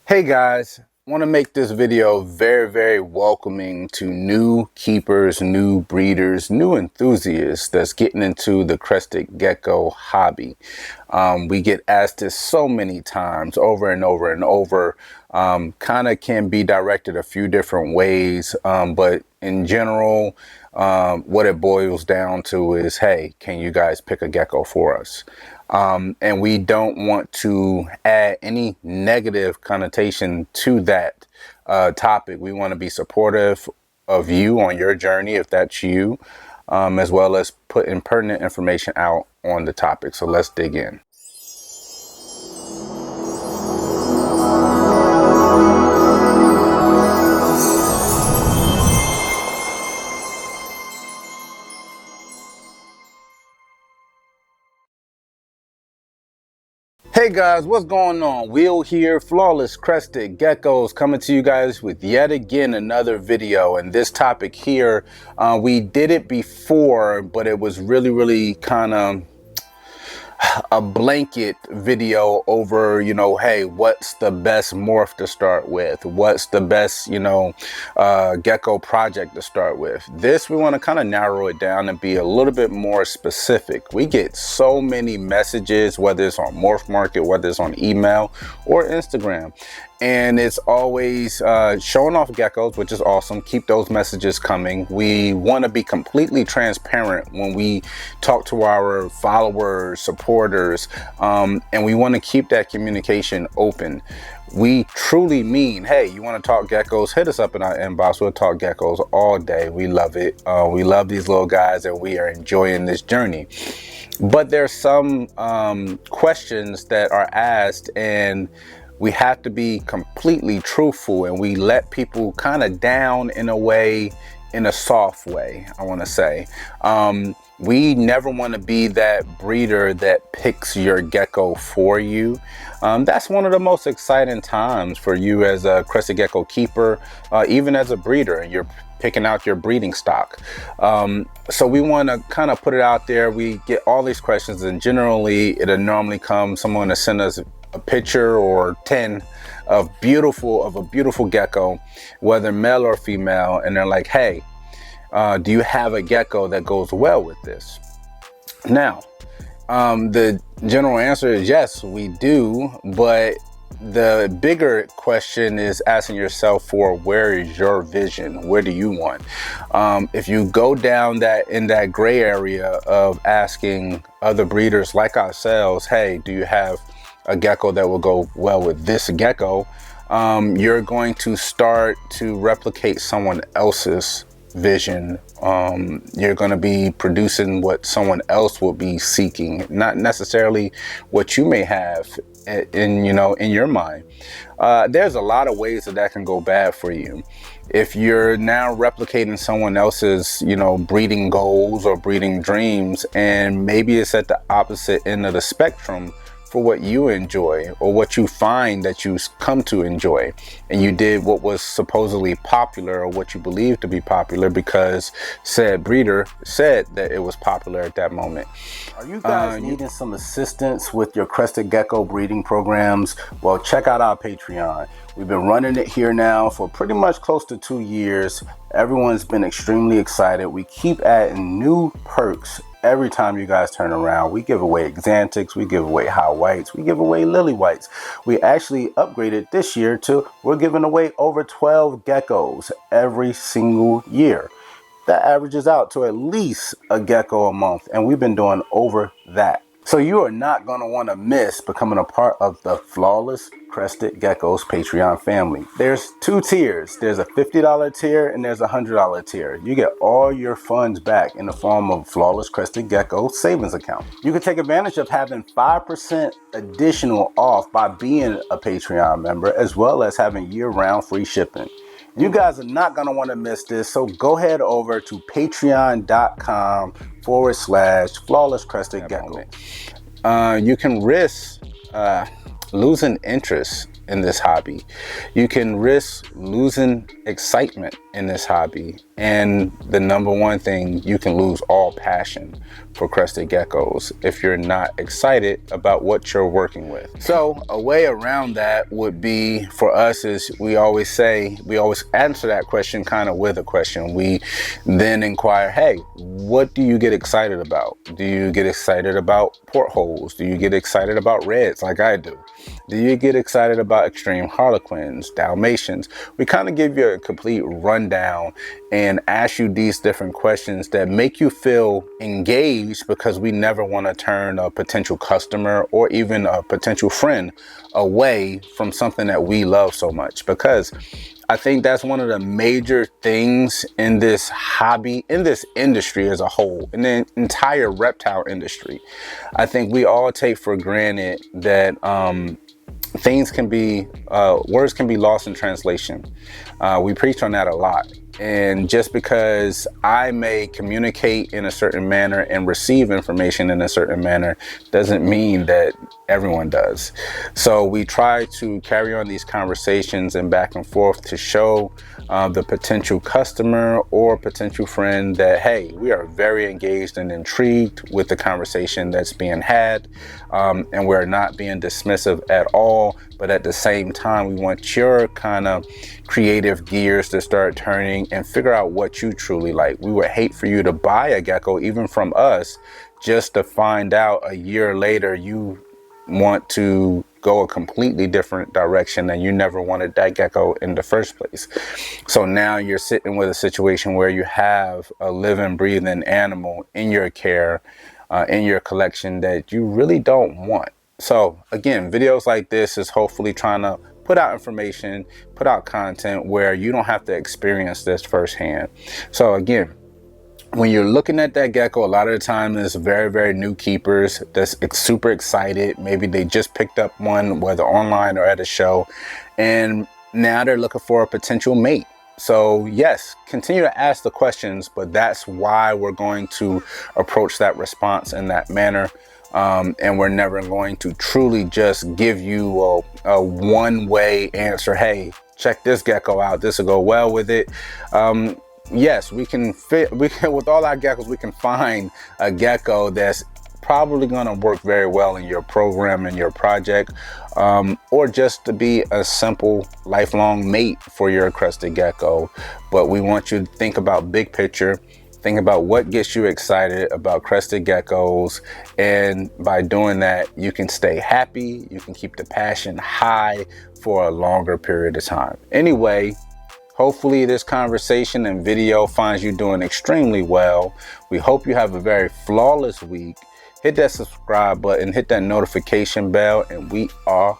Hey guys, want to make this video very welcoming to new keepers, new breeders, new enthusiasts that's getting into the crested gecko hobby. We get asked this so many times over and over. Kind of can be directed a few different ways, but in general, what it boils down to is, hey, can you guys pick a gecko for us? And we don't want to add any negative connotation to that topic. We want to be supportive of you on your journey, if that's you, as well as putting pertinent information out on the topic. So let's dig in. Hey guys, what's going on? Will here, Flawless Crested Geckos, coming to you guys with yet again another video. And this topic here, we did it before, but it was really kind of a blanket video over, hey, what's the best morph to start with? What's the best, gecko project to start with? This, we want to kind of narrow it down and be a little bit more specific. We get so many messages, whether it's on Morph Market, whether it's on email or Instagram. And it's always showing off geckos, which is awesome. Keep those messages coming. We want to be completely transparent when we talk to our followers, supporters, and we want to keep that communication open. We truly mean, hey, you want to talk geckos, hit us up in our inbox. We'll talk geckos all day. We love it. We love these little guys, and we are enjoying this journey. But there's some questions that are asked, and we have to be completely truthful, and we let people kind of down in a way, in a soft way, I want to say. We never want to be that breeder that picks your gecko for you. That's one of the most exciting times for you as a crested gecko keeper, even as a breeder, and you're picking out your breeding stock. So we want to kind of put it out there. We get all these questions, and generally it'll normally come someone to send us a picture or 10 of a beautiful gecko, whether male or female, and they're like, hey, do you have a gecko that goes well with this? Now, the general answer is yes, we do, but the bigger question is asking yourself for, where is your vision? Where do you want? If you go down in that gray area of asking other breeders like ourselves, hey, do you have a gecko that will go well with this gecko? You're going to start to replicate someone else's vision. You're going to be producing what someone else will be seeking, not necessarily what you may have in your mind. There's a lot of ways that can go bad for you. If you're now replicating someone else's, breeding goals or breeding dreams, and maybe it's at the opposite end of the spectrum for what you enjoy or what you find that you come to enjoy, and you did what was supposedly popular or what you believed to be popular because said breeder said that it was popular at that moment. Are you guys needing some assistance with your crested gecko breeding programs? Well, check out our Patreon. We've been running it here now for pretty much close to 2 years. Everyone's been extremely excited. We keep adding new perks every time you guys turn around. We give away Xanthics, we give away high whites, we give away lily whites. We actually upgraded this year to, we're giving away over 12 geckos every single year. That averages out to at least a gecko a month, and we've been doing over that. So you are not going to want to miss becoming a part of the Flawless Crested Geckos Patreon family. There's 2 tiers. There's a $50 tier and there's a $100 tier. You get all your funds back in the form of Flawless Crested Gecko savings account. You can take advantage of having 5% additional off by being a Patreon member, as well as having year-round free shipping. You guys are not going to want to miss this, so go head over to patreon.com/Flawless Crested Gecko. You can risk losing interest in this hobby. You can risk losing excitement in this hobby. And the number one thing, you can lose all passion for crested geckos if you're not excited about what you're working with. So a way around that would be, for us, is we always answer that question kind of with a question. We then inquire, hey, what do you get excited about? Do you get excited about portholes? Do you get excited about reds like I do? Do you get excited about extreme harlequins, Dalmatians? We kind of give you a complete rundown and ask you these different questions that make you feel engaged, because we never want to turn a potential customer or even a potential friend away from something that we love so much. Because I think that's one of the major things in this hobby, in this industry as a whole, in the entire reptile industry. I think we all take for granted that things can be, words can be lost in translation. We preach on that a lot. And just because I may communicate in a certain manner and receive information in a certain manner doesn't mean that everyone does. So we try to carry on these conversations and back and forth to show the potential customer or potential friend that, hey, we are very engaged and intrigued with the conversation that's being had, and we're not being dismissive at all. But at the same time, we want your kind of creative gears to start turning and figure out what you truly like. We would hate for you to buy a gecko, even from us, just to find out a year later you want to go a completely different direction and you never wanted that gecko in the first place. So now you're sitting with a situation where you have a living, breathing animal in your care, in your collection, that you really don't want. So again, videos like this is hopefully trying to put out information, put out content where you don't have to experience this firsthand. So again, when you're looking at that gecko, a lot of the time there's very, very new keepers that's super excited. Maybe they just picked up one, whether online or at a show, and now they're looking for a potential mate. So yes, continue to ask the questions, but that's why we're going to approach that response in that manner. And we're never going to truly just give you a one-way answer. Hey, check this gecko out, this will go well with it. Yes, we can with all our geckos, we can find a gecko that's probably going to work very well in your program and your project, or just to be a simple lifelong mate for your crested gecko. But we want you to think about big picture. Think about what gets you excited about crested geckos, and by doing that, you can stay happy, you can keep the passion high for a longer period of time. Anyway, hopefully this conversation and video finds you doing extremely well. We hope you have a very flawless week. Hit that subscribe button, hit that notification bell, and we are